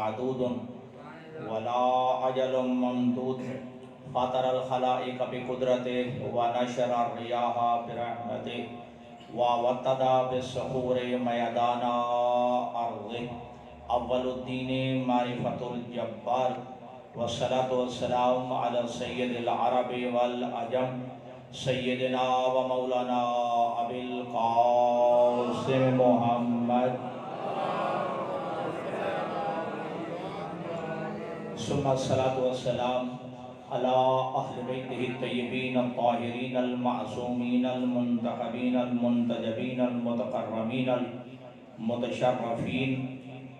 معدود ولا أجل ممدود فاطر الخلائق بقدرته ونشر الرياح برحمته ووطد بالصخور ميدان أرضه اول الدین معرفت الجبار والصلاة والسلام على سید العرب والعجم سیدنا و مولانا ابی القاسم محمد ثم الصلاة والسلام على اہل بیتہ الطیبین الطاہرین المعصومین المنتخبین المنتجبین المتقربین المتشرفین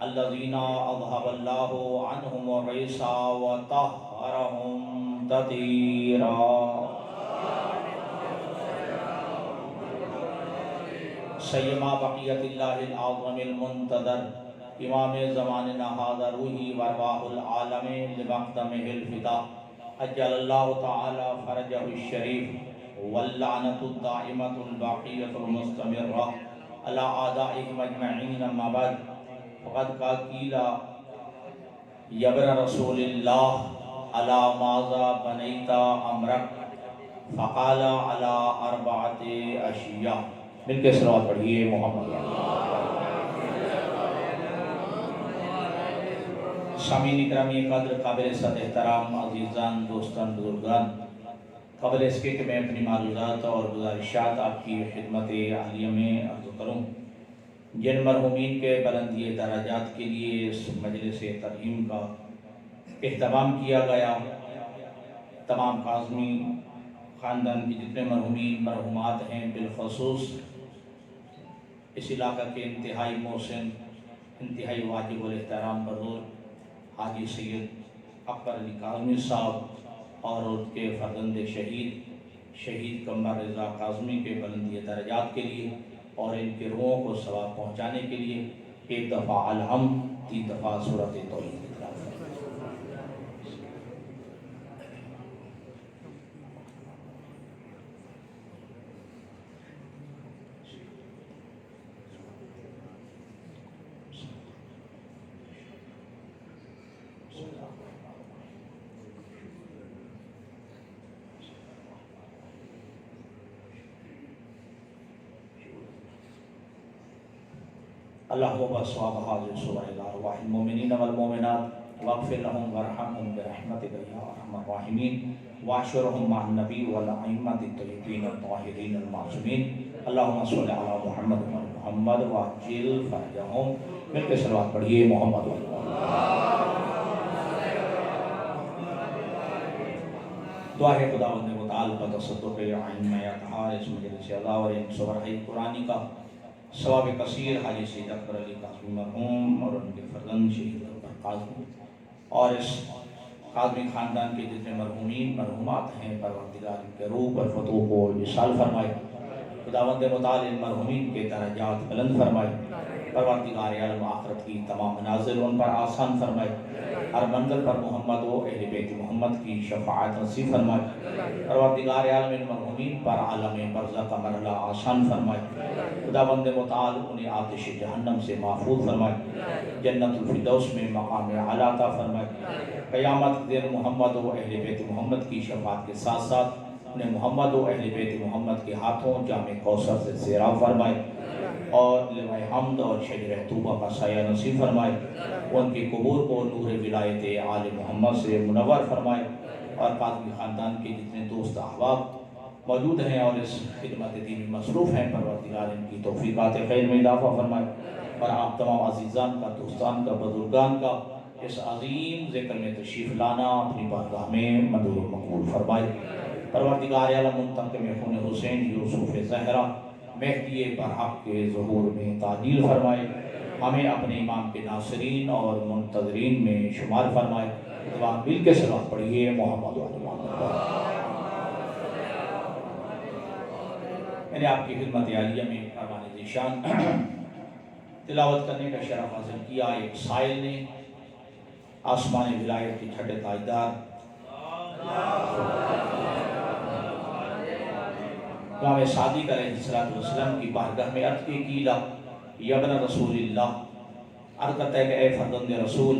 الذين اذهب الله عنهم الرجس وطهرهم تطهيرا سيما بقية الله الأعظم المنتظر امام زماننا هذا روحي وارواح العالم لمقدمه الفداء اجل الله تعالى فرجه الشريف واللعنة الدائمة الباقية المستمرة على أعدائهم أجمعين أما بعد فقد قیل یبن رسول اللہ علی ماذا بنیت امرک فقال علی اربعۃ اشیاء مل کے صلوات پڑھیے محمد سامعین اکرامی قدر قابل صد احترام عزیزان دوستان بزرگان قبل اس کے کہ میں اپنی معلومات اور گزارشات آپ کی خدمت عالیہ میں عرض کروں جن مرحومین کے بلندی درجات کے لیے اس مجلس ترحیم کا اہتمام کیا گیا تمام کاظمی خاندان کی جتنے مرحومین مرحومات ہیں بالخصوص اس علاقہ کے انتہائی محسن انتہائی واجب الاحترام بزرگ حاجی سید اکبر علی کاظمی صاحب اور ان کے فرزند شہید قمر رضا کاظمی کے بلندی درجات کے لیے اور ان کے روحوں کو ثواب پہنچانے کے لیے ایک دفعہ الحمد 3 دفعہ سورۃ توحید اللہم بصواب حاضر سورہ الارواح المومنین والمومنات واغفر لهم ورحمهم برحمتک یا ارحم الراحمین واشرهم مع النبی والائمۃ الطیبین الطاہرین المعصومین اللہم صل علی محمد و محمد وعجل فرجهم مل کے صلوات پڑھیے محمد دعا ہے خداوند متعال بتصدق عین اطہار اس مجلس عزا اور ان سورہ قرآنی کا ثواب کثیر حاجی سید اکبر علی کاظمی مرحوم اور ان کے فرزند شہید اکبر کاظمی اور اس کاظمی خاندان کے جتنے مرحومین مرحومات ہیں پروردگار ان کے روح پر فتوح و وصال فرمائے خداوند متعال ان مرحومین کے درجات بلند فرمائے پروردگار عالم آخرت کی تمام منازل ان پر آسان فرمائے ہر منزل پر محمد و اہل بیت محمد کی شفاعت نصیب فرمائے پروردگار عالم ان مرحومین پر عالم برزخ کا مرحلہ آسان فرمائے خداوند متعال انہیں آتش جہنم سے محفوظ فرمائے جنت الفردوس میں مقام اعلیٰ عطا فرمائے قیامت دن محمد و اہل بیت محمد کی شفاعت کے ساتھ ساتھ انہیں محمد و اہل بیت محمد کے ہاتھوں جامع کوثر سے سیراب فرمائے اور لوائے حمد اور شجر طوبہ کا سایہ نصیب فرمائے ان کی قبور کو نور ولایت آل محمد سے منور فرمائے اور کاظمی خاندان کے جتنے دوست احباب موجود ہیں اور اس خدمت دین میں مصروف ہیں پروردگار ان کی توفیقات خیر میں اضافہ فرمائے اور آپ تمام عزیزان کا دوستان کا بزرگان کا اس عظیم ذکر میں تشریف لانا اپنی بارگاہ میں مدعو مقبول فرمائے پروردگار عالم منتقم خون حسین یوسف زہرا مہدی برحق کے ظہور میں تعجیل فرمائے ہمیں اپنے امام کے ناصرین اور منتظرین میں شمار فرمائے دعا مل کے صلوات پڑھیے محمد و محمد میں نے آپ کی خدمت عالیہ میں فرمان ذیشان تلاوت کرنے کا شرف حاصل کیا ایک سائل نے آسمان ولایت کی چھٹے تاجدار امام صادق علیہ السلام کی بارگاہ میں عرض کی لا یبن رسول اللہ عرض کرتا ہے کہ اے فرزند رسول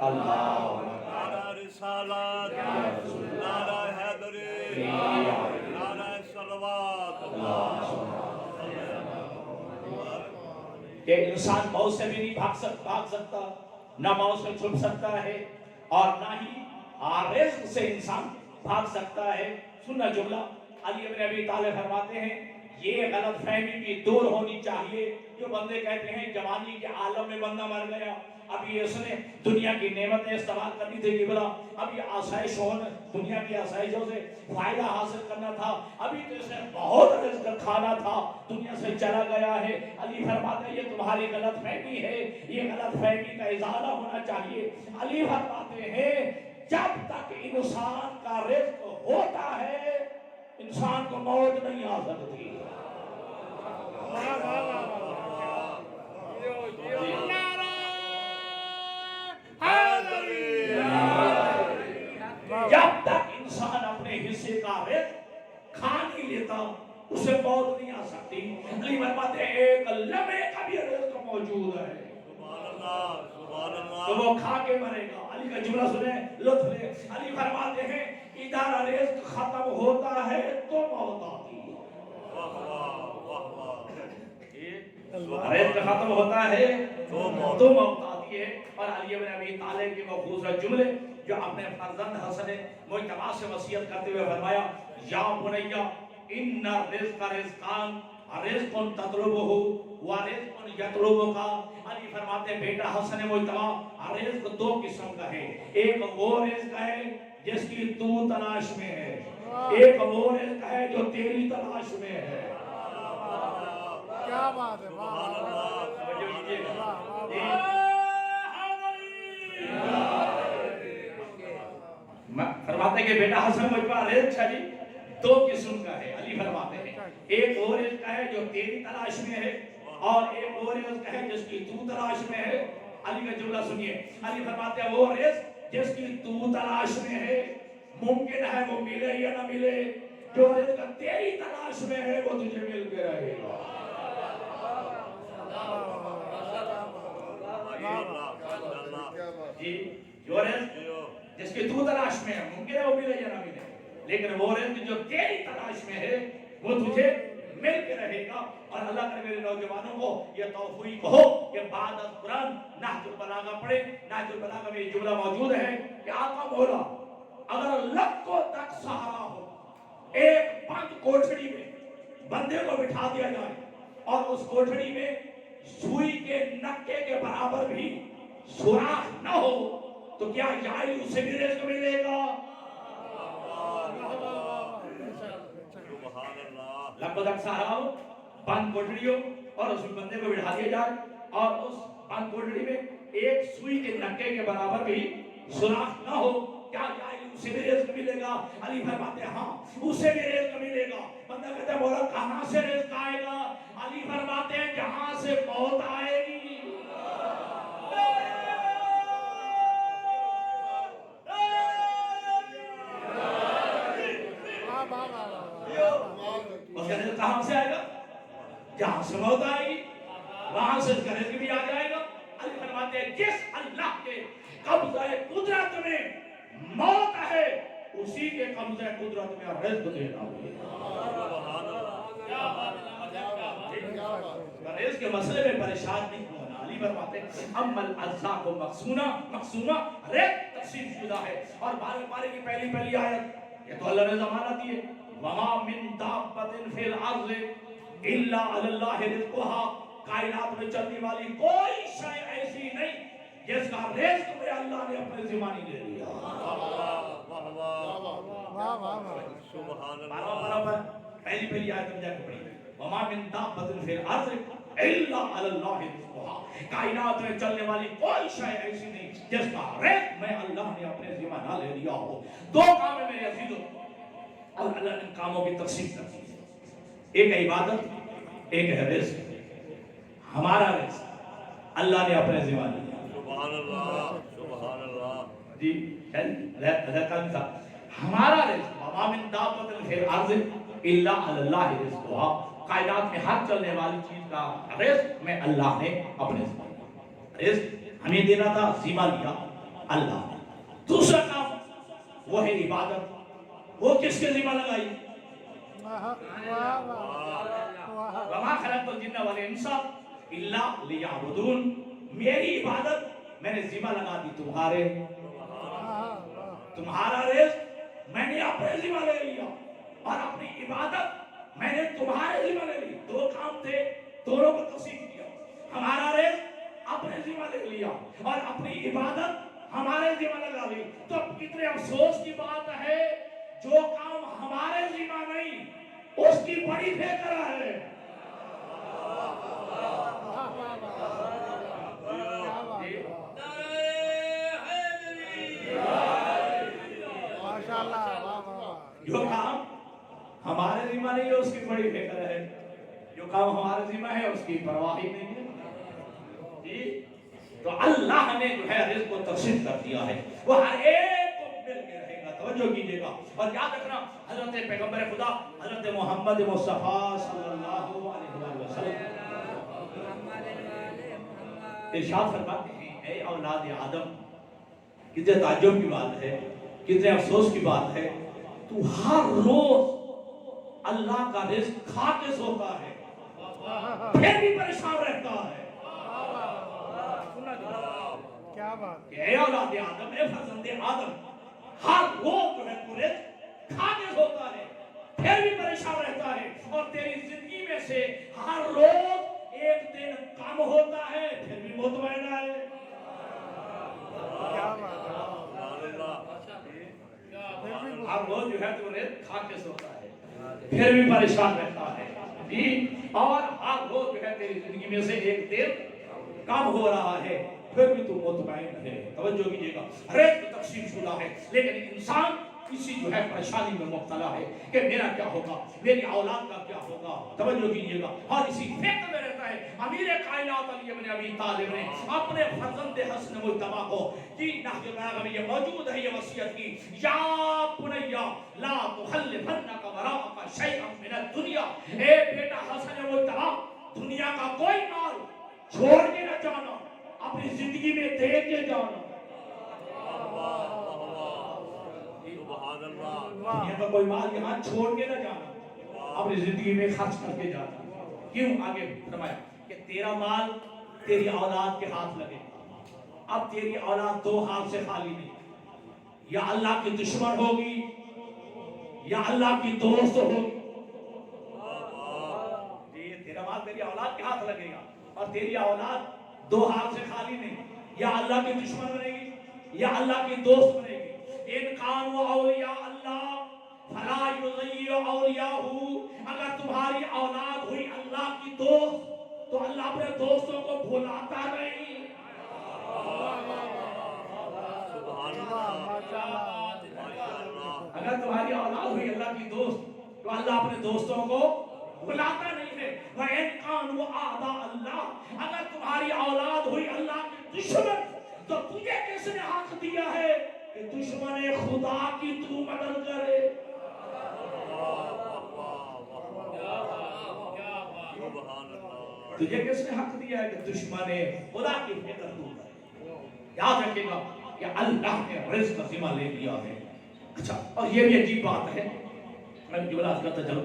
اللہ نعرہ رسالت، نعرہ حیدری، نعرہ صلوات۔ کہ انسان موت سے بھی نہیں بھاگ سکتا، نہ موت سے چھپ سکتا ہے، اور نہ ہی رزق سے انسان بھاگ سکتا ہے۔ سننا جملہ، علی بن ابی طالب فرماتے ہیں یہ غلط فہمی بھی دور ہونی چاہیے۔ جو بندے کہتے ہیں جوانی کے عالم میں بندہ مر گیا، اب یہ اس نے دنیا کی نعمتیں استعمال کرنی تھی کہ بلا اب یہ آسائش دنیا کی آسائشوں سے فائدہ حاصل کرنا تھا، ابھی تو اسے بہت رزق کھانا تھا، دنیا سے چلا گیا ہے۔ علی فرماتے ہیں یہ تمہاری غلط فہمی ہے، یہ غلط فہمی کا ازالہ ہونا چاہیے۔ علی فرماتے ہیں جب تک انسان کا رزق ہوتا ہے انسان کو موت نہیں آ سکتی۔ جب تک انسان اپنے حصے کا رزق کھا نہیں لیتا اسے موت نہیں آ سکتی۔ علی فرماتے ہیں ایک لمحے کا بھی رزق موجود ہے تو وہ کھا کے مرے گا۔ علی کا جملہ سنیں، لطف لیں۔ علی فرماتے ہیں ادارہ رزق ختم ہوتا ہے تو موت آتی ہے۔ رزق ختم ہوتا ہے تو موت آتی ہے۔ اور علی بن ابی طالب کے وہ خوبصورت جملے جو اپنے فرزند حسن مجتبی سے وصیت کرتے ہوئے فرمایا یا بنیا ان الرزق رزقان رزق تطلبہ ورزق یطلبک۔ علی فرماتے ہیں بیٹا حسن مجتبی رزق دو قسم کا ہے، ایک وہ رزق ہے جس کی تو تلاش میں ہے، ایک وہ رزق ہے جو تیری تلاش میں ہے۔ کیا بات ہے، فرماتے ہیں کہ بیٹا حسن مجتبی رزق ہے جی دو قسم کا ہے۔ علی فرماتے ہیں ایک وہ رزق ہے جو تیری تلاش میں ہے اور ایک وہ رزق ہے جس کی تو تلاش میں ہے۔ علی کا جملہ سنیے، علی فرماتے ہیں وہ رزق جس کی تو تلاش میں ہے ممکن ہے وہ ملے یا نہ ملے، جو رزق تیری تلاش میں ہے وہ تجھے مل کے رہے گا۔ جی جو رزق جس کی تو تلاش میں ہے ممکن ہے وہ ملے یا نہ ملے، لیکن وہ رزق جو تیری تلاش میں ہے وہ تجھے مل کے رہے گا۔ اور اللہ کرے میرے نوجوانوں کو یہ توفیق ہو کہ بعد از قرآن نہج البلاغہ پڑھے۔ نہج البلاغہ میں یہ جملہ موجود ہے کہ آقا مولا اگر لکھوں تک سہارا ہو، ایک بند کوٹھڑی میں بندے کو بٹھا دیا جائے اور اس کوٹھڑی میں سوئی کے نکے کے برابر بھی سوراخ نہ ہو تو کیا یائی اسے بھی رزق ملے گا؟ لکھوں تک سہارا ہو، بند کوٹھڑی ہو اور اس بندے کو بٹھا دیا جائے اور اس بند کوٹھڑی میں ایک سوئی کے نکے کے برابر بھی سوراخ نہ ہو، کیا اسے بھی رزق ملے گا؟ علی فرماتے ہیں ہاں اسے بھی رزق ملے گا۔ بندہ کہتا ہے مولا کہاں سے رزق آئے گا؟ علی فرماتے ہیں جہاں سے موت آئے گی۔ اس کا رزق کہاں سے آئے گا؟ جہاں سے موت آئے گی وہاں سے اس کا رزق بھی آ جائے گا۔ علی فرماتے ہیں جس اللہ کے قبضہ قدرت میں موت ہے اسی کے قبضہ قدرت میں رزق دینا ہوگا۔ رزق کے مسئلے میں پریشان نہیں ہونا۔ علی فرماتے ہیں اما الارزاق مقسومہ رزق تقسیم شدہ ہے۔ اور بارے کی پہلی آیت یہ تو اللہ نے ضمانت دی ہے وما من دابۃ فی الارض الا علی اللہ رزقها۔ کائنات میں چلنے والی کوئی شے ایسی نہیں جس کا رزق میں اللہ نے اپنے ذمہ نہیں لے لیا۔ سبحان اللہ۔ پہلی آیت میں جا کے پڑھی وما من دابۃ فی الارض الا علی اللہ رزقها۔ کائنات میں چلنے والی کوئی شے ایسی نہیں جس کا رزق میں اللہ نے اپنے ذمہ نہ لے لیا ہو۔ دو کام ہے میرے عزیزو اور اللہ نے کاموں کی تقسیم کر دی، ایک ہے عبادت ایک ہے رزق۔ ہمارا رزق اللہ نے اپنے ذمہ لیا۔ سبحان اللہ، سبحان اللہ۔ جی ہمارا رزق وما من دابۃ فی الارض الا علی اللہ رزقها۔ کائنات میں ہر چلنے والی چیز کا رزق میں اللہ نے اپنے ذمہ لیا۔ رزق ہمیں دینا تھا، ذمہ لیا، اللہ نے. دوسرا کام وہ ہے عبادت. وہ کس کے ذمہ لگائی؟ وما خلقت الجن والانس الا لیعبدون. میری عبادت میں نے ذمہ لگا دی تمہارے. تمہارا رزق میں نے اپنے ذمہ لے لیا اور اپنی عبادت میں نے تمہارے ذمہ لے لی. دو کام تھے, دونوں کو تقسیم کیا. ہمارا رزق اپنے ذمہ لے لیا اور اپنی عبادت ہمارے ذمہ لگا لی. تو اب کتنے افسوس کی بات ہے جو کام ہمارے ذمہ نہیں اس کی بڑی فکر ہے. جو کام ہمارے ذمہ نہیں ہے اس کی بڑی فکر ہے. جو کام ہمارے ذمہ ہے اس کی پرواہ ہی نہیں ہے. جی تو اللہ نے جو ہے رزق کو تقسیم کر دیا ہے. وہ ہر ایک کو مل کے رہے گا. توجہ کیجئے گا اور یاد رکھنا حضرت پیغمبر خدا حضرت محمد مصطفیٰ صلی اللہ علیہ وسلم ارشاد فرماتے ہیں اے اولاد آدم, کتنے تعجب کی بات ہے, کتنے افسوس کی بات ہے, تو ہر روز اللہ کا رزق کھا کے سوتا ہے پھر بھی پریشان رہتا ہے. کیا بات کہ اے اولاد آدم, اے فرزند آدم, ہر روز جو ہے تو رزق کھا کے سوتا ہے پھر بھی پریشان رہتا ہے. اور تیری زندگی میں سے ہر روز ایک دن کم ہوتا ہے پھر بھی مطمئن ہے. کیا بات ہر روز جو ہے تو رزق کھا کے سوتا ہے پھر بھی پریشان رہتا ہے. جی اور ہر روز جو ہے تیری زندگی میں سے ایک دن کم ہو رہا ہے پھر بھی تو مطمئن ہے. توجہ کیجئے گا, رزق تقسیم شدہ ہے لیکن انسان کسی جو ہے پریشانی میں مبتلا ہے کہ میرا کیا ہوگا, میری اولاد کا کیا ہوگا. توجہ کیجئے گا اور اسی فکر میں رہتا ہے. امیر کائنات علی بن ابی طالب نے اپنے فرزند حسن مجتبی کو جی نہج البلاغہ میں یہ موجود ہے, یہ وصیت کی, یا بنیا لا تخلفنک وراءک شیئا من الدنیا. اے بیٹا حسن مجتبی, دنیا کا کوئی مال چھوڑ کے نہ جانا, اپنی زندگی میں دے کے جانا. دنیا کا کوئی مال یہاں چھوڑ کے نہ جانا, اپنی زندگی میں خرچ کر کے جانا. کیوں؟ آگے فرمایا کہ تیرا مال تیری اولاد کے ہاتھ لگے. اب تیری اولاد دو ہاتھ سے خالی نہیں, یا اللہ کی دشمن ہوگی یا اللہ کی دوست ہوگی. تیرا مال تیری اولاد کے ہاتھ لگے گا اور تیری اولاد دو ہاتھ سے خالی نہیں, یا اللہ کی دشمن بنے گی یا اللہ کی دوست بنے گی. ان کانوا اولیاء اللہ فلا یضیع اولیاءہ. اگر تمہاری اولاد ہوئی اللہ کی دوست تو اللہ اپنے دوستوں کو بھلاتا نہیں. اگر تمہاری اولاد ہوئی اللہ کی دوست تو اللہ اپنے دوستوں کو بھلاتا نہیں ہے. وَإِنْ كَانُوا أَعْدَاءَ اللَّهِ. اگر تمہاری اولاد ہوئی اللہ کی دشمن تو تجھے کس نے حق دیا ہے کہ دشمن خدا کی تو مدد کرے. تجھے کس نے حق دیا ہے کہ دشمن خدا کی فکر تو کرے. یاد رکھے گا کہ اللہ نے رزق کا ذمہ لے لیا ہے. اچھا, اور یہ بھی عجیب بات ہے, میں جو بات کرتا چلوں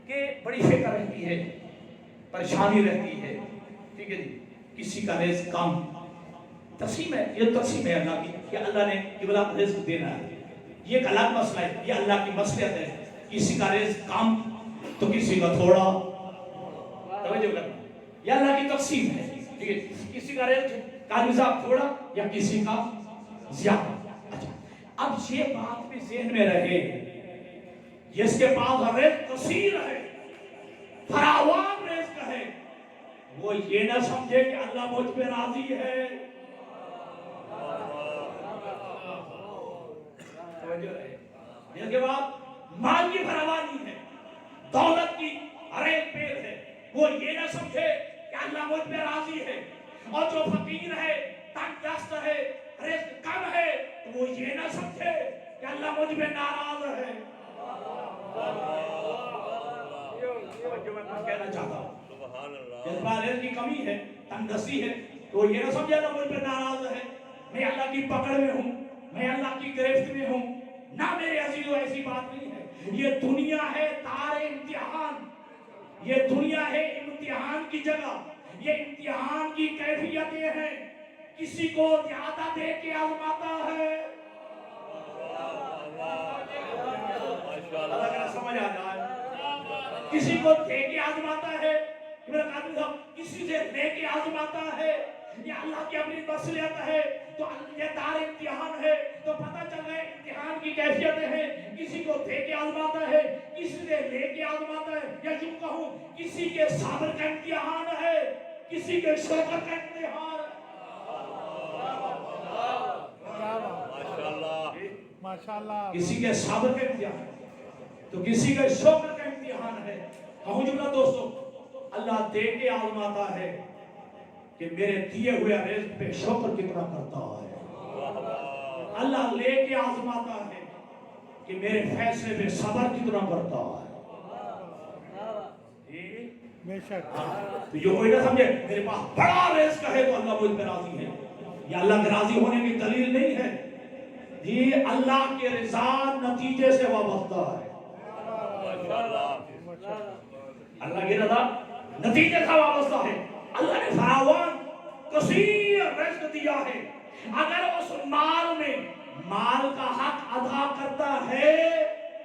کہ بڑی فکر رہتی ہے, پریشانی رہتی ہے. ٹھیک ہے جی, کسی کا رزق کم, تقسیم ہے, یہ تقسیم ہے اللہ کی کہ اللہ نے قبلہ کو رزق دینا ہے, یہ ایک الگ مسئلہ ہے, یہ اللہ کی مصلحت ہے. کسی کا رزق کم تو کسی کا تھوڑا, توجہ کرنا, یہ اللہ کی تقسیم ہے. ٹھیک ہے, کسی کا رزق کا نصاب تھوڑا یا کسی کا زیادہ. اچھا, اب یہ بات بھی ذہن میں رہے, جس کے پاس رزق کثیر ہے, فراوان رزق ہے, وہ یہ نہ سمجھے کہ اللہ مجھ پہ راضی ہے. اس کے بعد مال کی فراوانی ہے, دولت کی ہر ایک پیر ہے, وہ یہ نہ سمجھے کہ اللہ مجھ پہ راضی ہے. اور جو فقیر ہے, تنگ دست ہے, رزق کم ہے, تو وہ یہ نہ سمجھے کہ اللہ مجھ پہ ناراض ہے. جو میں کچھ کہنا چاہتا ہوں, جس پر رزق کی کمی ہے, تنگ دستی ہے, تو وہ یہ نہ سمجھے اللہ مجھ پہ ناراض ہے. میں اللہ کی پکڑ میں ہوں، میں اللہ کی گرفت میں ہوں، نہ میرے عزیزو ایسی بات نہیں ہے۔ یہ دنیا ہے دار امتحان، یہ دنیا ہے امتحان کی جگہ، یہ امتحان کی کیفیتیں ہیں۔ کسی کو زیادہ دے کے آزماتا ہے، اللہ کا سمجھ آ جائے، کسی کو دے کے آزماتا ہے، کسی سے لے کے آزماتا ہے، یہ اللہ کی اپنی مصلحت ہے، تو یہ دار امتحان ہے، تو پتہ چل رہا ہے امتحان کی کیفیتیں ہیں۔ کسی کو دے کے آزماتا ہے، کسی سے لے کے آزماتا ہے، یا یوں کہوں کسی کے صبر کا امتحان ہے، کسی کے شکر کا امتحان ہے۔ ماشاءاللہ کسی کے صبر کا امتحان ہے تو کسی کے شکر کا امتحان ہے۔ کہوں جملہ دوستو، اللہ دے کے آزماتا ہے کہ میرے دیے ہوئے رزق پہ شکر کتنا کرتا ہے۔ اللہ لے کے آزماتا ہے کہ میرے فیصلے پہ صبر کتنا کرتا ہے۔ بے شک تو یہ کوئی نہ سمجھے میرے پاس بڑا رزق ہے تو اللہ مجھ پہ راضی ہے، یہ اللہ کے راضی ہونے کی دلیل نہیں ہے۔ یہ اللہ کے رضا نتیجے سے وابستہ ہے، اللہ کی رضا نتیجے سے وابستہ ہے۔ اللہ نے فراوان کثیر رزق دیا ہے، اگر اس مال میں مال کا حق ادا کرتا ہے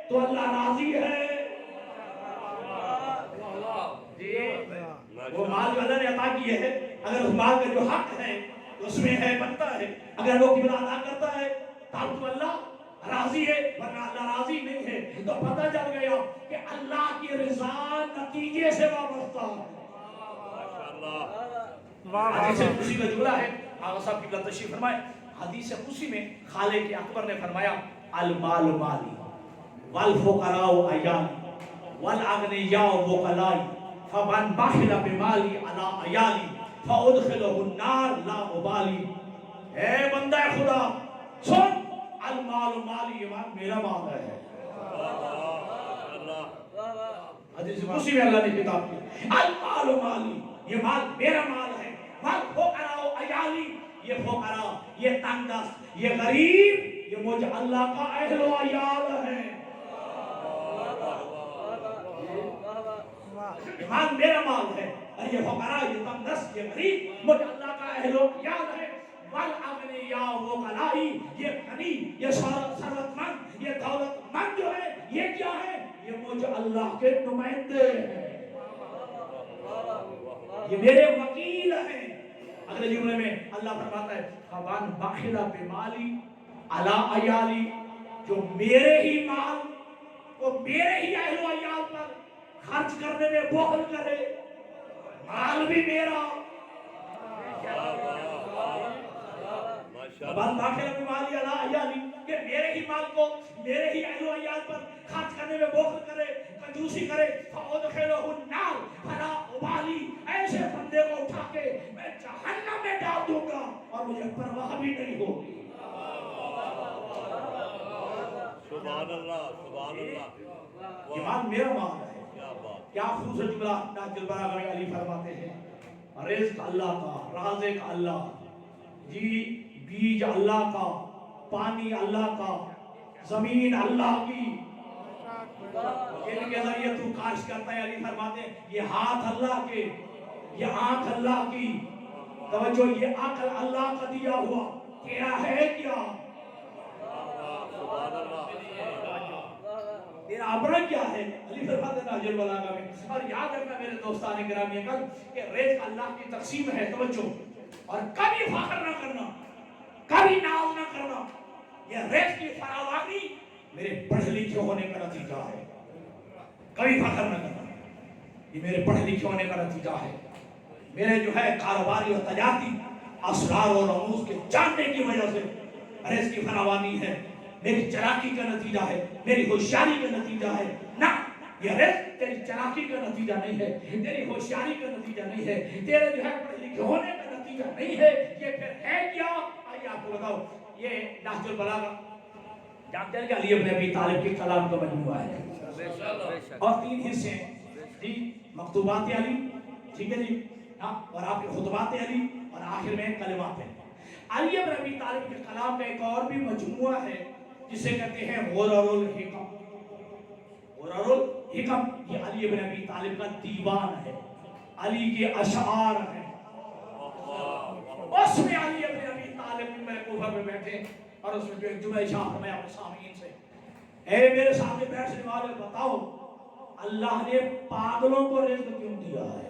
تو اللہ راضی ہے۔ وہ مال جو اللہ نے عطا کیے ہے، اگر اس مال کا جو حق ہے اس میں ہے بنتا ہے، اگر وہ قبلہ ادا کرتا ہے تو اللہ راضی ہے، ورنہ اللہ راضی نہیں ہے۔ تو پتہ چل گیا کہ اللہ کی رضا نتیجے سے وابستہ ہے۔ حدیث قدسی کا جملہ ہے، آقا صاحب کی تشریف فرمائے، حدیث قدسی میں خالق اکبر نے فرمایا المال مالی والفقراء عیالی والاغنیاء وکلائی فمن بخل بمالی علی عیالی فادخلہ النار لا ابالی۔ اے بندہ خدا سن، المال مالی، یہ مال میرا مال ہے۔ حدیث قدسی میں اللہ نے خطاب کیا المال مالی، یہ مال میرا مال ہے، والفقراء عیالی، یہ فقراء، یہ تنگ دست، یہ غریب، یہ مجھ اللہ کا اہل و عیال ہے۔ یہ مال میرا مال ہے، اور یہ فقراء، یہ تنگ دست، یہ غریب مجھ اللہ کا اہل و عیال ہے۔ والاغنیاء وکلائی، یہ غنی، یہ ثروت مند، یہ دولت مند جو ہے، یہ کیا ہے؟ یہ مجھ اللہ کے نمائندے ہیں، یہ میرے وکیل ہیں۔ اگلے جملے میں اللہ فرماتا ہے فمن بخل بمالی علی عیالی، جو میرے ہی مال کو میرے ہی اہل و عیال پر خرچ کرنے میں بخل کرے، مال بھی میرا، فمن بخل بمالی علی عیالی، کہ میرے ہی مال کو میرے ہی اہل و عیال پر خرچ کرنے میں بخل کرے، کنجوسی کرے، فادخلہ النار فلا ابالی، ایسے بندے کو اٹھا کے میں جہنم میں ڈال دوں گا اور مجھے پرواہ بھی نہیں ہوگی۔ سبحان اللہ، سبحان اللہ، یہ مال میرا مال ہے۔ کیا بات، کیا خوبصورت جملہ ناجل البلاغہ میں علی فرماتے ہیں، رزق اللہ کا، رازق اللہ، جی بیج اللہ کا، پانی اللہ کا، زمین اللہ کی، ان کے ذریعے تو کاشت کرتا ہے۔ علی فرماتے ہیں یہ ہاتھ اللہ کے، یہ آنکھ اللہ کی، توجہ یہ عقل اللہ کا دیا ہوا، تیرا ہے کیا؟ تیرا اپنا کیا ہے؟ علی فرماتے ہیں نہج البلاغہ میں، اور یاد رکھنا میرے دوستان گرامی کل کہ رزق اللہ کی تقسیم ہے، توجہ، اور کبھی فخر نہ کرنا، کبھی ناز نہ کرنا، یہ رزق کی فراوانی میرے پڑھے لکھے ہونے کا نتیجہ ہے، کبھی فخر نہ کرنا، یہ میرے پڑھے لکھے ہونے کا نتیجہ ہے، میرے جو ہے کاروباری اور تجارتی اسرار اور رموز کے جاننے کی وجہ سے رزق کی فراوانی ہے، میری چلاکی کا نتیجہ ہے، میری ہوشیاری کا نتیجہ ہے، نہ یہ رزق تیری چلاکی کا نتیجہ نہیں ہے، تیری ہوشیاری کا نتیجہ نہیں ہے، تیرے جو ہے پڑھے لکھے ہونے کا نتیجہ نہیں ہے، یہ پھر ہے کیا؟ آئیے آپ کو بتاؤ، یہ نہج البلاغہ جانتے ہیں کہ علی ابن ابی طالب کے کلام کا مجموعہ ہے، اور 3 حصے ہیں، جی مکتوبات علی، ٹھیک ہے جی، اور آپ کے خطبات علی، اور آخر میں کلمات ہیں۔ علی ابن ابی طالب طالب کے کلام کا ایک اور بھی مجموعہ ہے جسے کہتے ہیں غرر الحکم. غرر الحکم یہ علی بن ابی طالب کا دیوان ہے، علی کے اشعار ہیں. اس میں علی بن ابی طالب میں کوفہ میں بیٹھے اور اس میں جو ایک جملہ ارشاد فرمایا اپنے سامعین سے، اے میرے سامنے بیٹھنے والے بتاؤ اللہ نے پاگلوں کو رزق کیوں دیا ہے؟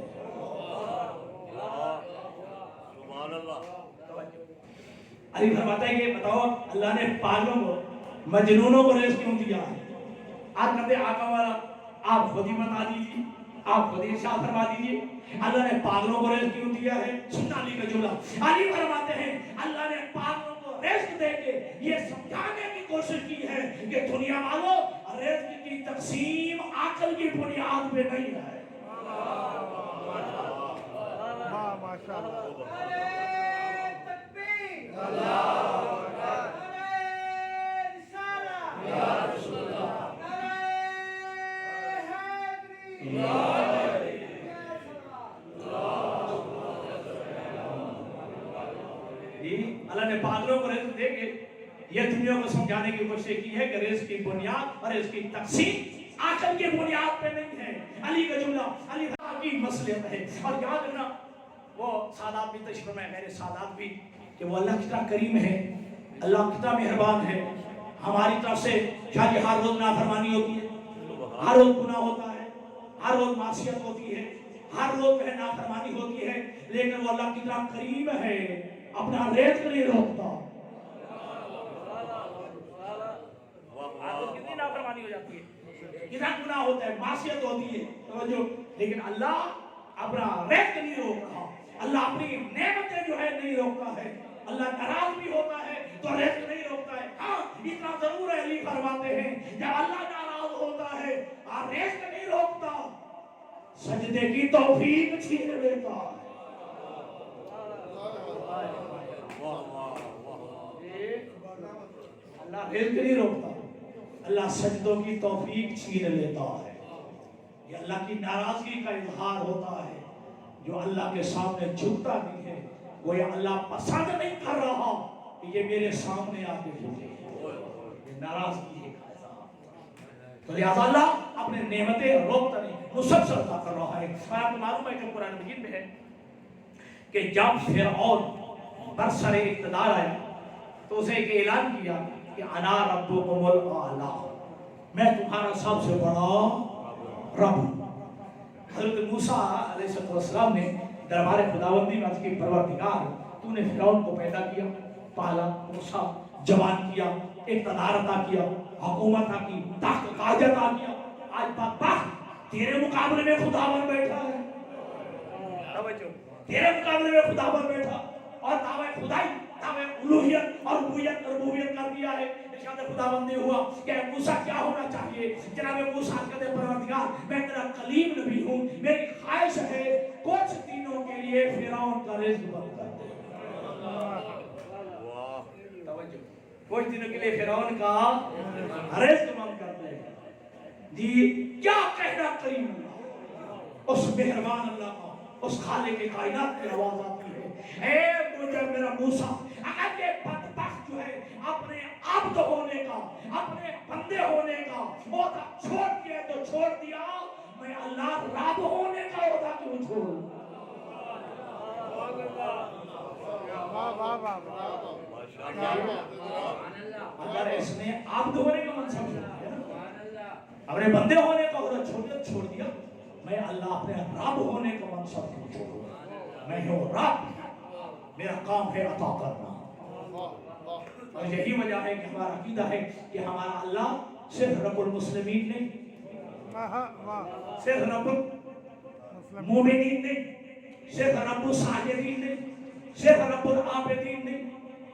سبحان اللہ. علی فرماتا ہے کہ بتاؤ اللہ نے پاگلوں کو مجنونوں کو رزق کیوں دیا ہے؟ آپ کہتے ہیں آقا والا آپ خود ہی بتا دیجیے، آپ خود ہی ارشاد فرما دیجیے اللہ نے پاگلوں کو رزق کیوں دیا ہے. سننا علی کا جملہ، علی فرماتے ہیں اللہ نے پاگلوں کو رزق دے کے یہ سمجھانے کی کوشش کی ہے کہ دنیا والوں رزق کی تقسیم عقل کی بنیاد پہ نہیں ہے. اللہ نے پاگلوں کو رزق دے کے یہ دنیا کو سمجھانے کی کوشش کی ہے کہ رزق کی بنیاد اور اس کی تقسیم عقل کی بنیاد پہ نہیں ہے. علی کا جملہ، علی کی مصلحت ہے. اور یاد رکھنا وہ سادات بھی تشریف میں میرے سادات بھی کہ وہ اللہ کتنا کریم ہے، اللہ کتنا مہربان ہے. ہماری طرف سے شاید ہر روز نافرمانی ہوتی ہے، ہر روز گناہ ہوتا ہے، ہر روز معصیت ہوتی ہے، ہر روز نافرمانی ہوتی ہے، لیکن وہ اللہ کتنا کریم ہے، اپنا رزق نہیں روکتا. کتنی نافرمانی ہو جاتی ہے، کتنا گناہ ہوتا ہے، معصیت ہوتی ہے توجہ، لیکن اللہ اپنا رزق نہیں روک رہا. اللہ اپنی نعمتیں جو ہے نہیں روکتا ہے. اللہ ناراض بھی ہوتا ہے تو رزق نہیں روکتا ہے. ہاں اتنا ضرور ہے علی فرماتے ہیں جب اللہ ناراض ہوتا ہے اور رزق نہیں روکتا، سجدے کی توفیق چھین لیتا ہے. اللہ رزق نہیں روکتا، اللہ سجدوں کی توفیق چھین لیتا ہے. یہ اللہ کی ناراضگی کا اظہار ہوتا ہے. جو اللہ کے سامنے جھکتا نہیں ہے وہ یہ اللہ پسند نہیں کر رہا کہ یہ میرے سامنے آ کے جھکے. یہ ناراضگی ہے. تو لہذا اللہ اپنے نعمتیں روکتا نہیں، مسلسل عطا کر رہا ہے. اور آپ کو معلوم ہے کہ قرآن مجید میں ہے کہ جب فرعون برسر اقتدار آیا تو اسے ایک اعلان کیا کہ انا ربکم الاعلی، میں تمہارا سب سے بڑا رب. حضرت موسیٰ علیہ السلام نے دربار خداوندی میں عرض کی پروردگار تو نے فرعون کو پیدا کیا، پالا، موسیٰ جوان کیا، اقتدار عطا کیا، حکومت عطا کی، تخت تاج عطا کیا. آج بدبخت تیرے مقابلے میں خداوند بیٹھا ہے. توجہ، تیرے مقابلے میں خداوند بیٹھا اور دعوی خدائی، دعوی الوہیت اور ربوبیت کر دیا ہے. ارشاد خداوند نے ہوا کہ موسیٰ کیا ہونا چاہیے؟ جناب موسیٰ کہتے ہیں پروردگار میں تیرا کلیم نبی ہوں، میری خواہش ہے کچھ دنوں کے لیے فرعون کا رزق بند کر دے. توجہ، کچھ دنوں کے لیے فرعون کا رزق بند کر دے. جی کیا کہنا کریم اللہ، اس مہربان اللہ کا، اس خالق کائنات کی آواز آتی ہے، اے مجھے میرا موسیٰ اگر یہ بدبخت جو ہے اپنے عبد ہونے کا، اپنے بندے ہونے کا عہدہ چھوڑ دیا تو چھوڑ دیا، میں اللہ رب ہونے کا عہدہ کیوں چھوڑوں؟ اگر اس نے عبد ہونے کا منصب چھوڑ دیا، اپنے بندے ہونے کا عہدہ چھوڑ دیا، میں اللہ اپنے رب ہونے کا منصب کیوں چھوڑوں؟ میں ہوں رب، میرا کام ہے عطا کرنا. اور یہی وجہ ہے کہ ہمارا عقیدہ ہے کہ ہمارا اللہ صرف رب المسلمین نہیں، صرف رب المومنین نہیں، صرف رب الساجدین نہیں، صرف رب العابدین نہیں،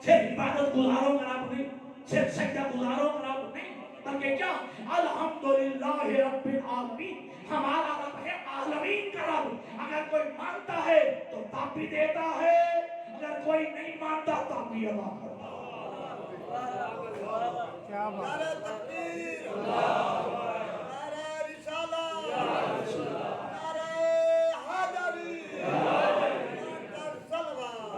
صرف عبادت گزاروں کا رب نہیں، صرف سجدہ گزاروں کا رب نہیں، بلکہ کیا الحمدللہ رب العالمین، ہمارا رب ہے عالمین کا رب. اگر کوئی مانتا ہے تو تب بھی دیتا ہے، اگر کوئی نہیں مانتا تب بھی عطا کرتا ہے. کیا بات ہے. تکبیر، نعرہ رسالت، نعرہ حیدری، سلوات.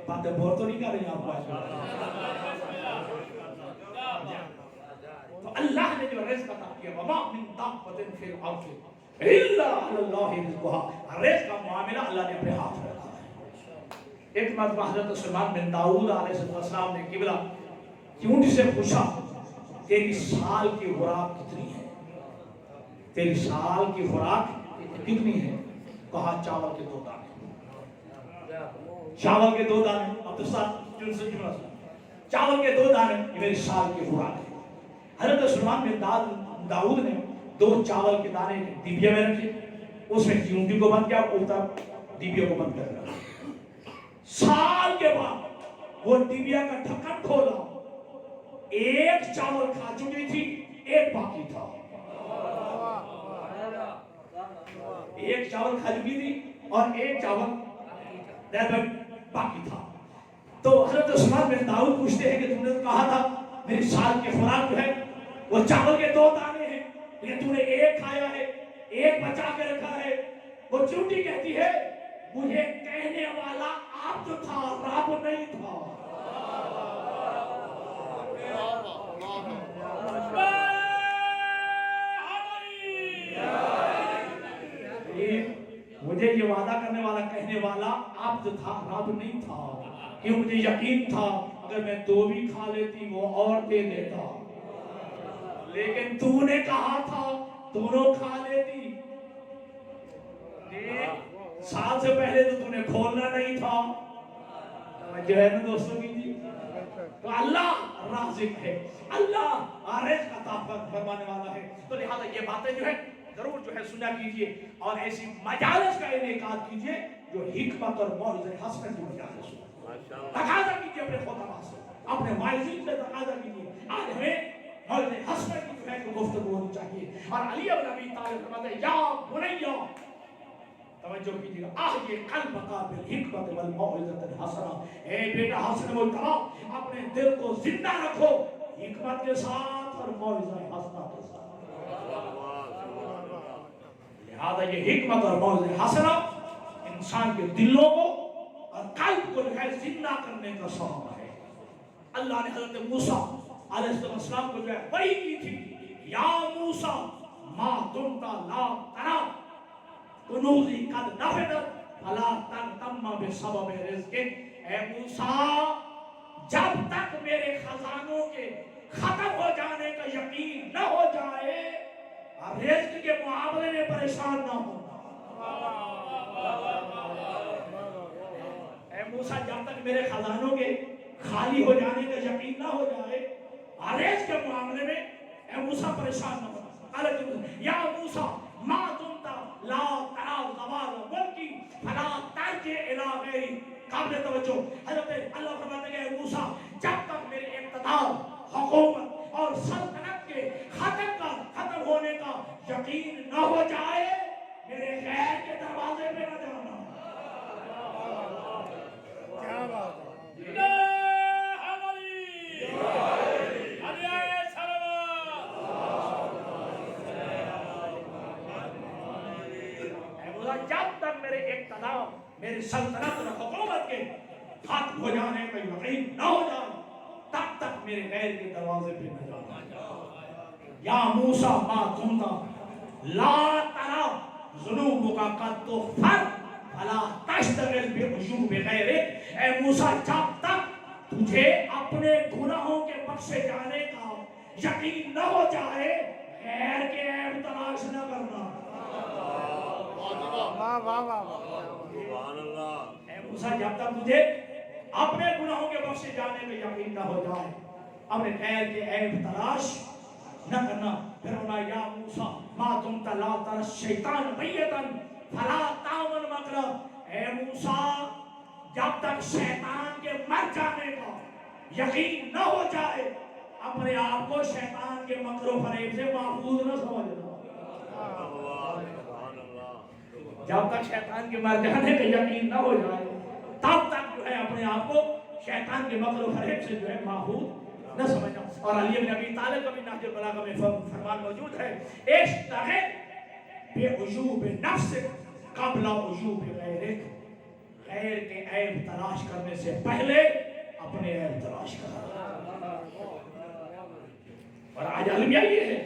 باتیں بور تو نہیں کر رہی آپ کو؟ تو اللہ نے جو رزق عطا کیا وما من دابۃ فی الارض الا علی اللہ رزقها، رزق کا معاملہ اللہ نے اپنے ہاتھ میں رکھا ہے۔ ایک مرتبہ حضرت سلیمان بن داؤد علیہ السلام نے قبلہ اونٹ سے پوچھا تیری سال کی خوراک کتنی ہے؟ تیری سال کی خوراک کتنی ہے؟ کہا چاول کے 2 دانے۔ چاول کے 2 دانے، اب تو چاول کے 2 دانے یہ میری سال کی خوراک ہے۔ حضرت سلیمان بن داؤد نے 2 چاول کے دانے ڈبیا میں رکھے، اس میں چونٹی کو بند کیا، اوپر ڈبیا کو بند کر رکھا۔ سال کے بعد وہ ڈبیا کا ڈھکن کھولا، 1 چاول کھا چکی تھی، 1 باقی تھا۔ 1 چاول کھا چکی تھی اور 1 چاول باقی تھا۔ تو حضرت سلیمان بن داؤد پوچھتے ہیں کہ تم نے کہا تھا میری سال کی خوراک جو ہے وہ چاول کے 2 دانے ہیں، لیکن تم نے 1 کھایا ہے، 1 بچا کے رکھا ہے۔ وہ چونٹی کہتی ہے مجھے کہنے والا آپ جو تھا، رب نہیں تھا۔ مجھے یہ وعدہ کرنے والا کہنے والا آپ جو تھا، رب نہیں تھا، کیوں مجھے یقین تھا اگر میں 2 بھی کھا لیتی وہ اور دے دیتا، لیکن تو نے کہا تھا دونوں کھا لیتی۔ سال سے پہلے تو نے کھولنا نہیں تھا۔ جو ہے نا دوستوں کیجیے، تو اللہ رازق ہے، اللہ رزق عطا فرمانے والا ہے۔ تو لہذا یہ باتیں جو ہے ضرور جو ہے سنا کیجئے اور ایسی مجالس کا انعقاد کیجئے جو حکمت اور موعظہ حسنہ کی مجالس ہو۔ تقاضا کیجئے اپنے خطبہ سے، اپنے واعظین سے تقاضا کیجئے آج ہمیں موعظہ حسنہ کی جو ہے گفتگو ہونی چاہیے۔ اور علی بن ابی طالب فرماتے ہیں یا بنیا، توجہ کیجئے گا، آہیے قلبک بالحکمت والموعظۃ الحسنہ، اے بیٹا حسن مجتبی اپنے دل کو زندہ رکھو حکمت کے ساتھ اور موعظہ حسنہ کے ساتھ۔ لہذا یہ حکمت اور موعظہ حسنہ انسان کے دلوں کو اور قلب کو جو ہے زندہ کرنے کا سبب ہے۔ اللہ نے حضرت موسیٰ علیہ السلام کو جو ہے وحی کی تھی، یا موسیٰ ما دمت لا ترى کنوزی قد نفدت فلا تغتم بسبب رزق، اے موسیٰ جب تک میرے خزانوں کے ختم ہو جانے کا یقین نہ ہو جائے اور رزق کے معاملے میں پریشان نہ ہونا۔ اے موسیٰ جب تک میرے خزانوں کے خالی ہو جانے کا یقین نہ ہو جائے اور رزق کے معاملے میں اے موسیٰ پریشان نہ ہونا۔ یا موسیٰ ما دمت لا ترى زوال ملکی فلا ترجع الی غیری، قابل توجہ حضرت اللہ فرماتے ہیں اے موسیٰ جب تک میرے اقتدار، حکومت اور سلطنت کے ختم ہونے کا یقین نہ ہو جائے میرے غیر کے دروازے پہ نہ جانا۔ کیا بات ہے۔ جب تک میرے اقتدار، میری سلطنت اور حکومت کے ختم ہو جانے کا یقین نہ ہو جائے تب تک میرے غیر کے دروازے پہ نہ جانا۔ یا موسیٰ ما دمت لا ترى ذنوبک قد تغفر فلا تشتغل بعیوب غیرک، اے موسیٰ جب تک تجھے اپنے گناہوں کے بخشے جانے کا یقین نہ ہو جائے غیر کے عیب تلاش نہ کرنا۔ واہ واہ واہ سبحان اللہ۔ اے موسیٰ جب تک تجھے اپنے گناہوں کے بخشے جانے کا یقین نہ ہو جائے اپنے غیر کے عیب تلاش نہ کرنا۔ پھر ہونا یا موسیٰ ما دمت لا ترى الشیطان میتا فلا تعمل مکرہ، اے موسیٰ جب تک شیطان کے مر جانے کا یقین نہ ہو جائے اپنے آپ کو شیطان کے مکر و فریب سے محفوظ نہ سمجھنا۔ جب تک شیطان کے مر جانے کا یقین نہ ہو جائے تب تک جو ہے اپنے آپ کو شیطان کے مکر و فریب سے جو ہے محفوظ نہ سمجھنا۔ اور علی بن ابی طالب کا بھی نہج البلاغہ میں فرمان موجود ہے، اشتغل بعیوب نفسک قبل عیوب غیرک، غیر کے عیب تلاش کرنے سے پہلے اپنے عیب تلاش کرنا. اور آج المیہ یہ ہے،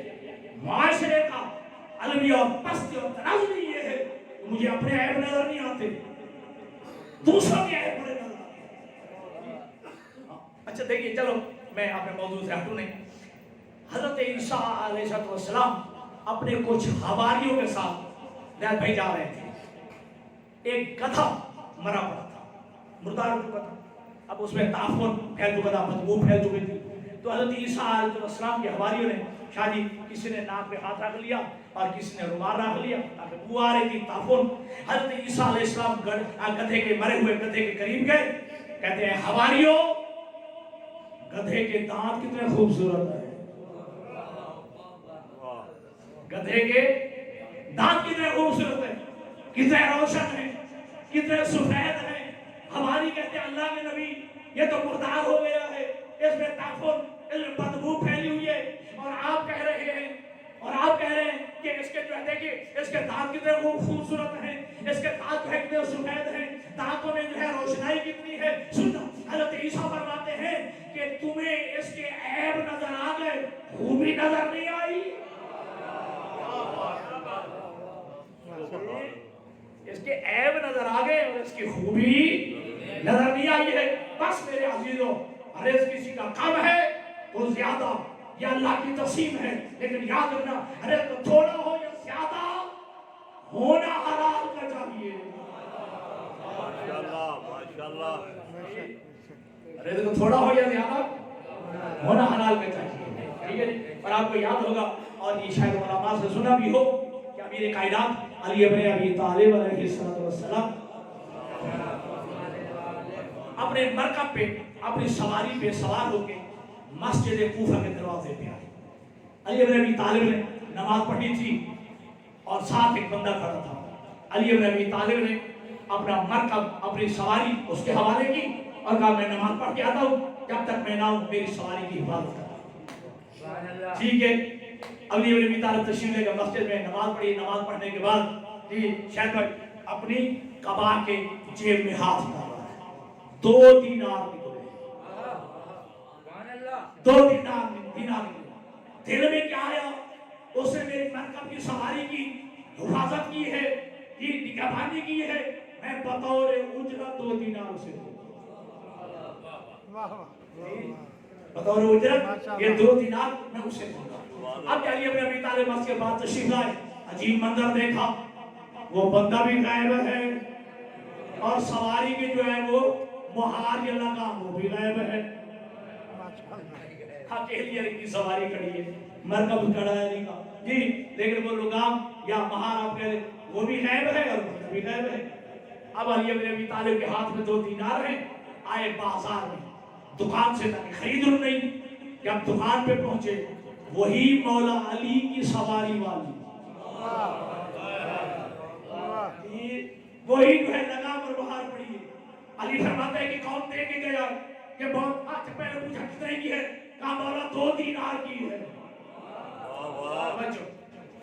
معاشرے کا المیہ اور پستی اور تنازلی یہ ہے کہ مجھے اپنے عیب نظر نہیں آتے، دوسروں کے عیب بڑے نظر آتے. اچھا دیکھیے، چلو میں اپنے موضوع سے ہٹوں نہیں. حضرت عیسیٰ علیہ السلام اپنے کچھ حواریوں کے ساتھ لہذا بھائی جا رہے تھے. ایک گدھا مرا پڑا تھا، مردار ہو چکا تھا. اب اس میں تعفن پھیل چکا تھا، بدبو پھیل چکی تھی. تو حضرت عیسیٰ علیہ السلام کے حواریوں نے شاہ جی کسی نے ناک پہ ہاتھ رکھ لیا اور کسی نے رومال رکھ لیا تاکہ بو آ رہی تھی، تعفن. حضرت عیسیٰ علیہ السلام گدھے کے مرے ہوئے گدھے کے قریب گئے. کہتے ہیں حواریوں، گدھے کے دانت کتنے خوبصورت ہیں، گدھے کے دانت کتنے خوبصورت ہیں، کتنے روشن ہیں، کتنے سفید ہیں. ہماری کہتے ہیں اللہ کے نبی یہ تو مردار ہو گیا ہے، اس میں تعفن، اس میں بدبو پھیلی ہوئی ہے. اور آپ کہہ رہے ہیں کہ اس کے جو ہے دیکھیے اس کے دانت کتنے خوبصورت ہیں، اس کے دانت جو ہے کتنے سفید ہیں، دانتوں میں جو ہے روشنائی کتنی ہے. سنو، حضرت عیسیٰ فرماتے ہیں کہ تمہیں اس کے عیب نظر آ گئے، خوبی نظر نہیں آئی. اس کے عیب نظر آ گئے اور اس کی خوبی نظر نہیں آئی ہے. بس میرے عزیزوں، ہرز کسی کا کم ہے تو زیادہ یہ اللہ کی تقسیم ہے، لیکن یاد رکھنا ہرز کو تھوڑا ہو یا زیادہ ہونا حلال کا چاہیے. ماشاءاللہ ماشاءاللہ. ہرز کو تھوڑا ہو یا زیادہ ہونا حلال کا چاہیے. ٹھیک ہے جی. اور آپ کو یاد ہوگا اور یہ شاید علماء سے سنا بھی ہو کہ امیر کائنات علی ابن ابی طالب علیہ السلام اپنے مرکب پہ اپنی سواری پہ سوار ہو کے مسجد کوفہ کے دروازے پہ آئے. علی ابن ابی طالب نے نماز پڑھی تھی اور ساتھ ایک بندہ کھڑا تھا. علی ابن ابی طالب نے اپنا مرکب اپنی سواری اس کے حوالے کی اور کہا میں نماز پڑھ کے آتا ہوں، جب تک میں نہ ہوں میری سواری کی حفاظت کرنا. ٹھیک ہے. علی ابن ابی طالب تشریف لے کر مسجد میں نماز پڑھی. نماز پڑھنے کے بعد شاید بھائی اپنی قبا کے جیب میں ہاتھ ڈالا، 2 دینار نکلے. 2 دینار نکلے. دل میں کیا آیا؟ اس نے میری مرکب کی سواری کی حفاظت کی ہے، نگہبانی کی ہے، میں بطور اجرت 2 دینار سے بطور اجرت یہ 2 دینار میں اسے دوں گا. اب علی ابن ابی طالب مسجد کے بعد تشریف لائے. عجیب منظر دیکھا، وہ بندہ بھی غائب ہے اور سواری کی جو ہے وہ مہار یا لگام وہ بھی غائب ہے. اکیلی علی کی سواری کھڑی ہے، مرکب کھڑا ہے علی کا جی، لیکن وہ لگام یا مہار آپ کہہ رہے وہ بھی غائب ہے اور بندہ بھی غائب ہے. اب علی ابن ابی طالب کے ہاتھ میں 2 دینار ہیں. آئے بازار میں، دکان سے تک خرید نہیں. جب دکان پہ پہنچے وہی مولا علی کی سواری والی، وہی جو ہے لگام اور بہار پڑی ہے. علی فرماتا ہے کہ کون دے کے گیا؟ کہ بہت آج پہلے پوچھا کتنے کی ہے؟ کہا مولا 2 دینار کی ہے.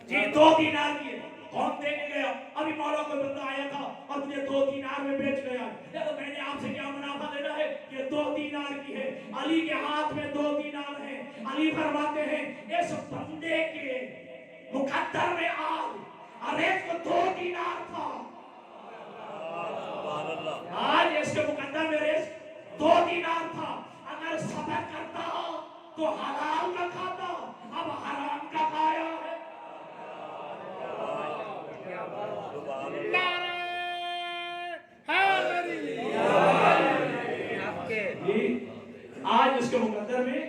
جی 2 دینار کی ہے. کون دے کے گیا؟ ابھی مولا کوئی بندہ آیا تھا اور مجھے 2 دینار میں بیچ گیا. تو میں نے آپ سے کیا منافع لینا ہے؟ یہ 2 دینار کی ہے. علی کے ہاتھ میں 2 دینار ہیں. علی فرماتے ہیں اس بندے کے مقدر میں آج ریت کو 2 دینار تھا، آج اس کے مقدر میں ریت 2 دینار تھا. اگر صبر کرتا تو حلال کا کھاتا، اب حرام کا کھایا ہے. آج اس کے مقدر میں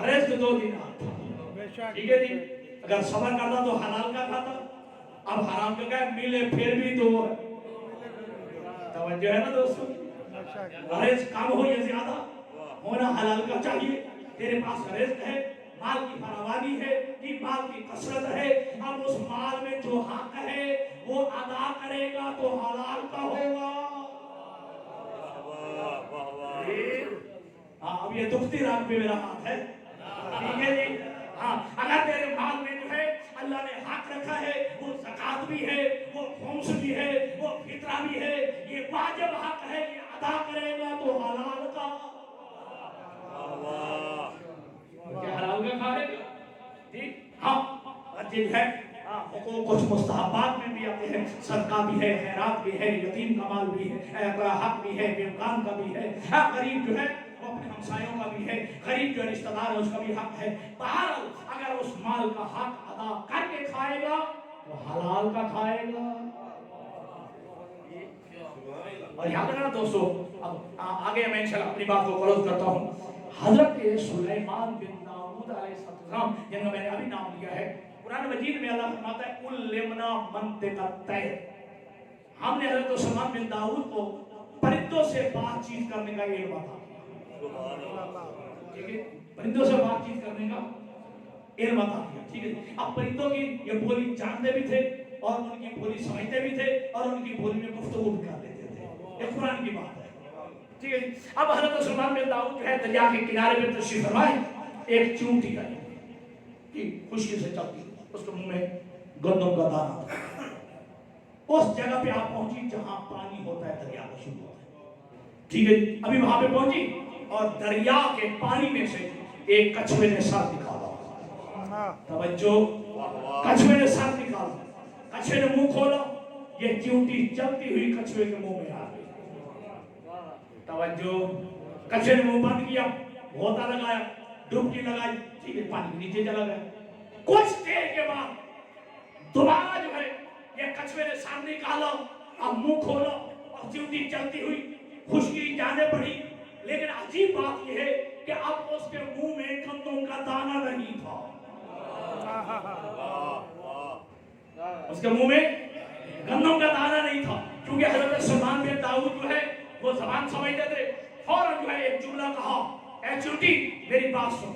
ریت 2 دینار تھا. ٹھیک ہے جی. اگر صبر کرتا تو حلال کا کھاتا، اب حرام کا کیا ملے پھر بھی 2 ہے. توجہ ہے نا دوستو؟ رزق کم ہو یا زیادہ ہونا حلال کا چاہیے. تیرے پاس رزق ہے، مال کی فراوانی ہے، مال کی کثرت ہے، اب اس مال میں جو حق ہے وہ ادا کرے گا تو حلال کا ہوگا. اب یہ دکھتی رات پہ میرا ہاتھ ہے. ٹھیک ہے جی. ہاں اگر تیرے مال میں جو ہے اللہ نے حق رکھا ہے، وہ زکات بھی ہے، وہ خمس بھی ہے، وہ فطرہ بھی ہے، یہ واجب یہ ہے حقوق کچھ مستحبات میں بھی آتے ہیں، صدقہ بھی ہے، خیرات بھی ہے، یتیم کا مال بھی ہے، حق بھی ہے، بیمکان کا بھی ہے، غریب جو ہے وہ اپنے ہمسایوں کا بھی ہے، غریب جو رشتہ دار ہے اس کا بھی حق ہے۔ بہرحال اگر اس مال کا حق ادا کر کے کھائے گا تو حلال کا کھائے گا۔ اور یاد رکھنا دوستو، اب آگے میں انشاءاللہ اپنی بات کو کلوز کرتا ہوں۔ حضرت سلیمان بن داؤد علیہ السلام جن کا میں نے ابھی نام لیا ہے، قرآن مجید میں اللہ فرماتا ہے علمنا منطق الطیر، ہم نے حضرت سلیمان بن داؤد کو پرندوں سے بات چیت کرنے کا علم عطا کیا۔ ٹھیک ہے، پرندوں سے بات چیت کرنے کا علم عطا کیا۔ ٹھیک ہے، اب پرندوں کی یہ بولی جانتے بھی تھے اور ان کی بولی سمجھتے بھی تھے اور ان کی بولی میں گفتگو بھی کر لیتے تھے، یہ قرآن کی بات ہے۔ ٹھیک ہے، اب حضرت سلیمان بن داؤد جو ہے دریا کے کنارے پہ تشریف فرمائے، ایک چونٹی آئی خشکی سے چلتی، اس کے منہ میں گندم کا دانہ تھا۔ اس جگہ پہ آپ پہنچی جہاں پانی ہوتا ہے، دریا کا شروع ہوتا ہے۔ ٹھیک ہے، ابھی وہاں پہ پہنچی اور دریا کے پانی میں سے ایک کچھوے نے سر نکالا۔ توجہ، کچھوے نے سر نکالا، کچھوے نے منہ کھولا، یہ چونٹی چلتی ہوئی کچھوے کے منہ میں آ گئی۔ توجہ، کچھوے نے منہ بند کیا، غوطہ لگایا، ڈبکی لگائی، ٹھیک ہے، پانی کے نیچے چلا گیا۔ کچھ دیر کے بعد دوبارہ جو ہے یہ کچھوے نے سر نکالا، اب منہ کھولا اور چونٹی چلتی ہوئی خشکی جانے پڑی، لیکن عجیب بات یہ ہے کہ اب اس کے منہ میں گندم کا دانہ نہیں تھا۔ اس کے منہ میں گندم کا دانہ نہیں تھا، کیونکہ حضرت سلیمان بن داؤد جو ہے وہ زبان سمجھتے تھے۔ فوراً جو ہے ایک جملہ کہا، اے چونٹی میری بات سن،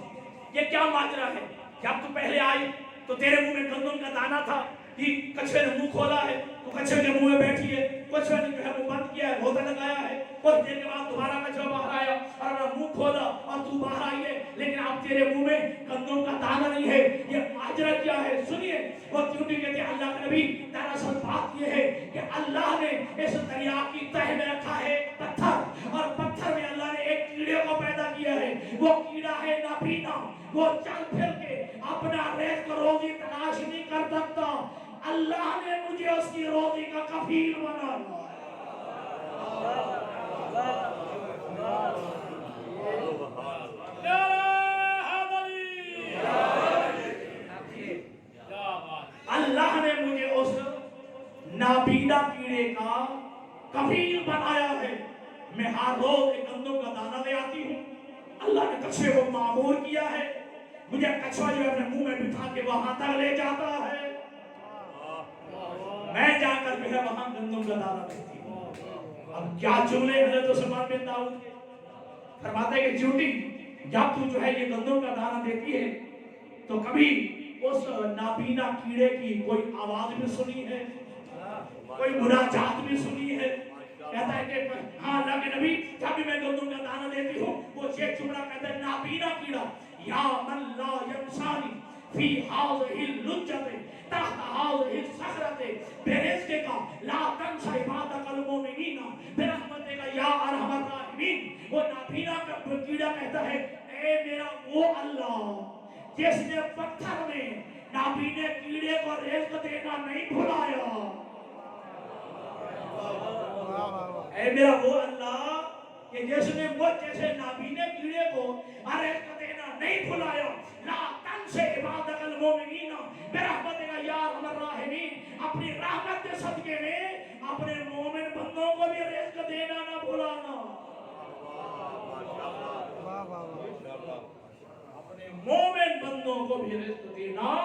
یہ کیا ماجرا ہے؟ جب تو پہلے آئی تو تیرے منہ میں گندم کا دانہ تھا، یہ کچھوے نے منہ کھولا ہے تو کچھوے کے منہ میں بیٹھی ہے، کچھوے نے جو ہے منہ بند کیا ہے، غوطہ لگایا ہے، کچھ دیر کے بعد دوبارہ کچھوہ باہر آیا اور منہ کھولا اور تو باہر آئی ہے، لیکن اب تیرے منہ میں گندم کا دانہ نہیں ہے، یہ ماجرا کیا ہے؟ سنیے، وہ چونٹی کہتے ہیں اللہ کے نبی دراصل بات یہ ہے کہ اللہ نے اس دریا کی تہ میں رکھا ہے پتھر، اور پتھر میں اللہ نے ایک کیڑے کو پیدا کیا ہے، وہ کیڑا ہے نابینا، وہ چل پھر کے اپنا رزق روزی تلاش نہیں کر سکتا، اللہ نے مجھے اس کی روزی کا کفیل بنا دیا۔ اللہ نے مجھے اس نابینا کیڑے کا کفیل بنایا ہے، میں ہر روز ایک گندم کا دانہ لے آتی ہوں، اللہ نے کچھوے کو معمور کیا ہے، مجھے کچھوا جو اپنے منہ میں بٹھا کے وہاں تک لے جاتا ہے، میں جا کر جو ہے وہاں گندم کا دانہ دیتی ہوں۔ اب کیا جملے حضرت سلیمان بن داؤد کے، فرماتے ہیں کہ چونٹی جب تو جو ہے یہ گندم کا دانہ دیتی ہے تو کبھی اس نابینا کیڑے کی کوئی آواز بھی سنی ہے، کوئی مناجات بھی سنی ہے؟ کہتا ہے کہ ہاں اللہ کے نبی جب بھی میں گندم کا دانہ دیتی ہوں وہ یہ جملہ کہتا ہے، نابینا کیڑا یا من لا ینسانی فی هذه اللجة تحت هذه الصخرة برزقك لا تنس عبادك المؤمنين برحمتك یا ارحم الراحمین۔ وہ نابینا کا کیڑا کہتا ہے، اے میرا وہ اللہ جس نے پتھر میں نابینے کیڑے کو رزق دینا نہیں بھلایا، اے میرا وہ اللہ کہ جس نے مجھ جیسے نابینے کیڑے کو رزق دینا نہیں بھلایا، لا تنس عبادک المؤمنین برحمتک یا ارحم الراحمین، اپنی رحمت کے صدقے میں اپنے مومن بندوں کو بھی رزق دینا نہ بھلانا، اپنے مومن بندوں کو بھی رزق دینا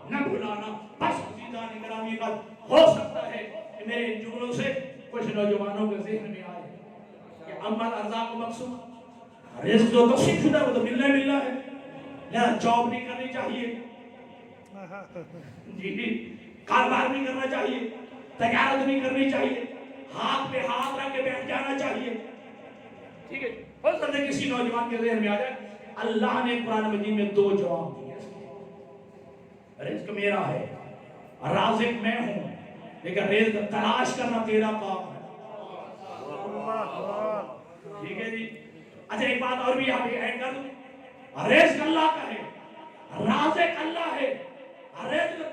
نہ بھلانا۔ بس عزیزان گرامی، ہو سکتا ہے کہ میرے ان جملوں سے کچھ نوجوانوں کے ذہن میں آئے کہ اما الارزاق مقسوم، رزق جو تقسیم شدہ ہے وہ تو ملنا ہے، لہذا جاب نہیں کرنی چاہیے، جی کاروبار نہیں کرنا چاہیے، تجارت نہیں کرنی چاہیے، ہاتھ پہ ہاتھ رکھ کے بیٹھ جانا چاہیے۔ ٹھیک ہے، ہو سکتا ہے کسی نوجوان کے ذہن میں آ جائے، اللہ نے قرآن مجید میں دو جواب دیے، رزق میرا ہے، رازق میں ہوں، لیکن رزق تلاش کرنا تیرا کام ہے۔ ٹھیک ہے جی، اچھا ایک بات اور بھی یہاں پہ ایڈ کر دوں، رزق اللہ کا ہے، رازق اللہ ہے، رزق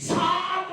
7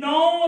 9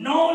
9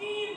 3